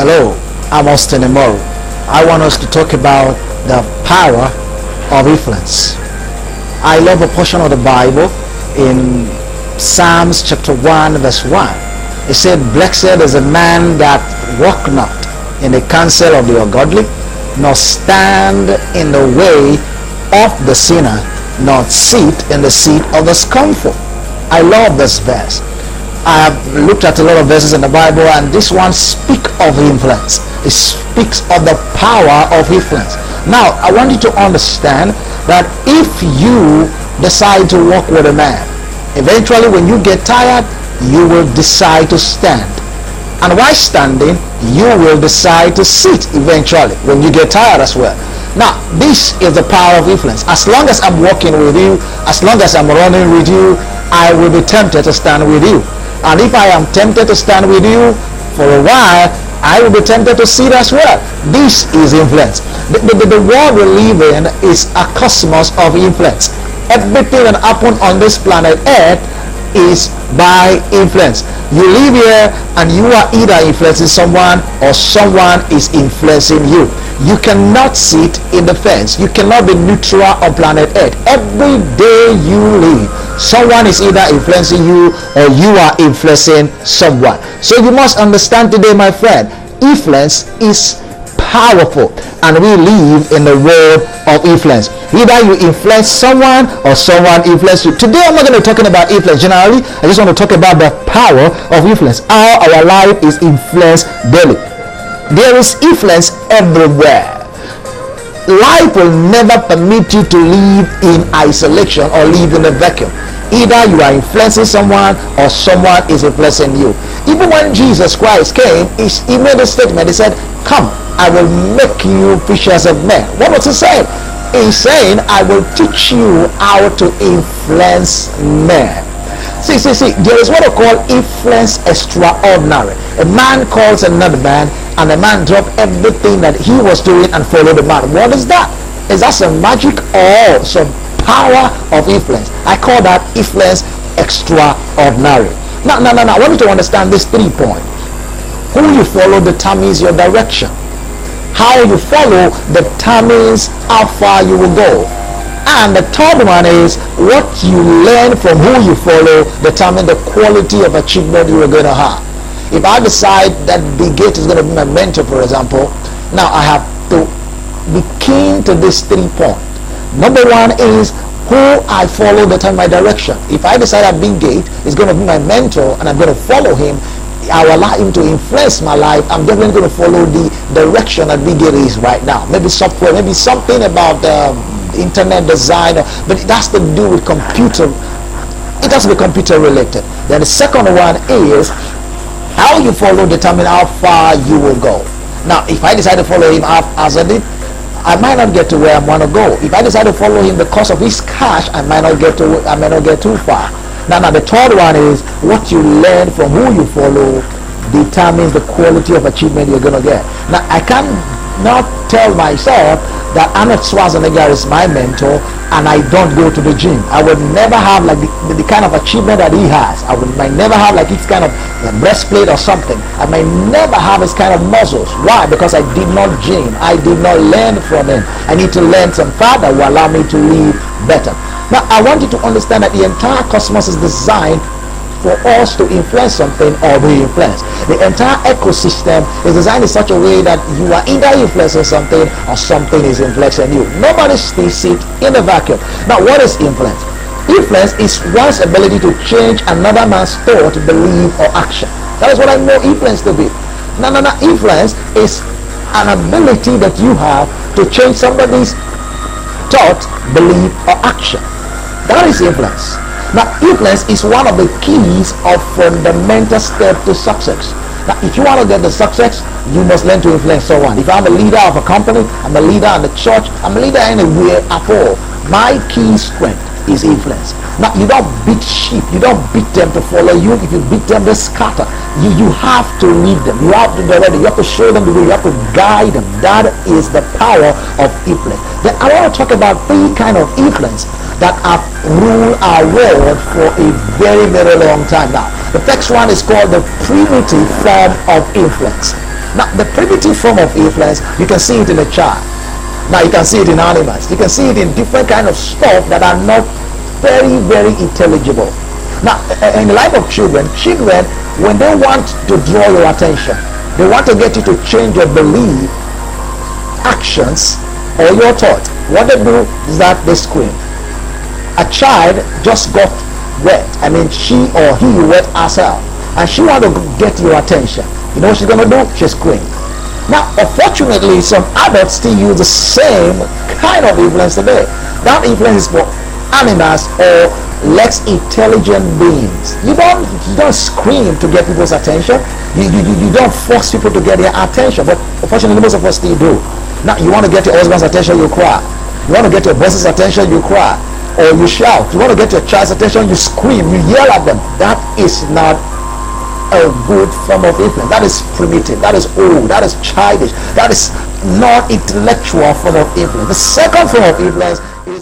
Hello, I'm Austin Imoru. I want us to talk about the power of influence. I love a portion of the Bible in Psalms chapter 1 verse 1. It said, "Blessed is a man that walk not in the counsel of the ungodly, nor stand in the way of the sinner, nor sit in the seat of the scornful." I love this verse. I have looked at a lot of verses in the Bible, and this one speaks of influence. It speaks of the power of influence. Now, I want you to understand that if you decide to walk with a man, eventually when you get tired, you will decide to stand. And while standing, you will decide to sit eventually when you get tired as well. Now, this is the power of influence. As long as I'm walking with you, as long as I'm running with you, I will be tempted to stand with you. And if I am tempted to stand with you for a while, I will be tempted to sit as well. This is influence. The world we live in is a cosmos of influence. Everything that happens on this planet Earth is by influence. You live here and you are either influencing someone or someone is influencing you. You cannot sit in the fence. You cannot be neutral on planet Earth. Every day you live, someone is either influencing you or you are influencing someone. So you must understand today, my friend, influence is powerful, and we live in the world of influence. Either you influence someone or someone influences you. Today I'm not going to be talking about influence generally. I just want to talk about the power of influence, how our life is influenced daily. There is influence everywhere. Life will never permit you to live in isolation or live in a vacuum. Either you are influencing someone or someone is influencing you. Even when Jesus Christ came, he made a statement. He said, "Come, I will make you fishers of men." What was he saying? He's saying, "I will teach you how to influence men." See, there is what I call influence extraordinary. A man calls another man, and the man dropped everything that he was doing and followed the man. What is that? Is that some magic or some power of influence? I call that influence extraordinary. Now, I want you to understand this 3 points. Who you follow determines your direction. How you follow determines how far you will go. And the third one is what you learn from who you follow determines the quality of achievement you are going to have. If I decide that Bill Gates is going to be my mentor, for example, now I have to be keen to these 3 points. Number one is who I follow determines my direction. If I decide that Bill Gates is going to be my mentor and I'm going to follow him, I will allow him to influence my life. I'm definitely going to follow the direction that Bill Gates is right now. Maybe software, maybe something about internet design, but it has to do with computer. It has to be computer related. Then the second one is how you follow determine how far you will go. Now, if I decide to follow him haphazardly, I might not get to where I want to go. If I decide to follow him because of his cash, I may not get too far. Now, the third one is what you learn from who you follow determines the quality of achievement you're going to get. Now, I cannot tell myself that Arnold Schwarzenegger is my mentor and I don't go to the gym. I would never have like the kind of achievement that he has. I might never have like his kind of breastplate or something. I might never have his kind of muscles. Why? Because I did not gym. I did not learn from him. I need to learn some further will allow me to live better. Now, I want you to understand that the entire cosmos is designed for us to influence something or be influenced. The entire ecosystem is designed in such a way that you are either influencing something or something is influencing you. Nobody sits in a vacuum. Now, what is influence? Influence is one's ability to change another man's thought, belief, or action. That is what I know influence to be. No. Influence is an ability that you have to change somebody's thought, belief, or action. That is influence. Now, influence is one of the keys of fundamental step to success. Now, if you want to get the success, you must learn to influence someone. If I'm a leader of a company, I'm a leader in the church, I'm a leader anywhere at all, my key strength is influence. Now, you don't beat sheep. You don't beat them to follow you. If you beat them, they scatter. You have to lead them. You have to direct them. You have to show them the way. You have to guide them. That is the power of influence. Then I want to talk about 3 kinds of influence that have ruled our world for a very, very long time now. The first one is called the primitive form of influence. Now, the primitive form of influence, you can see it in a child. Now, you can see it in animals. You can see it in different kind of stuff that are not very, very intelligible. Now, in the life of children, when they want to draw your attention, they want to get you to change your belief, actions, or your thought. What they do is that they scream. A child just got wet. I mean, she or he wet herself, and she want to get your attention. You know what she's going to do? She screams. Now, unfortunately, some adults still use the same kind of influence today. That influence is for animals or less intelligent beings. You don't scream to get people's attention. You don't force people to get their attention. But unfortunately, most of us still do. Now, you want to get your husband's attention, you cry. You want to get your boss's attention, you cry. Or you shout. You want to get your child's attention, you scream, you yell at them. That is not a good form of influence. That is primitive. That is old. That is childish. That is not intellectual form of influence. The second form of influence is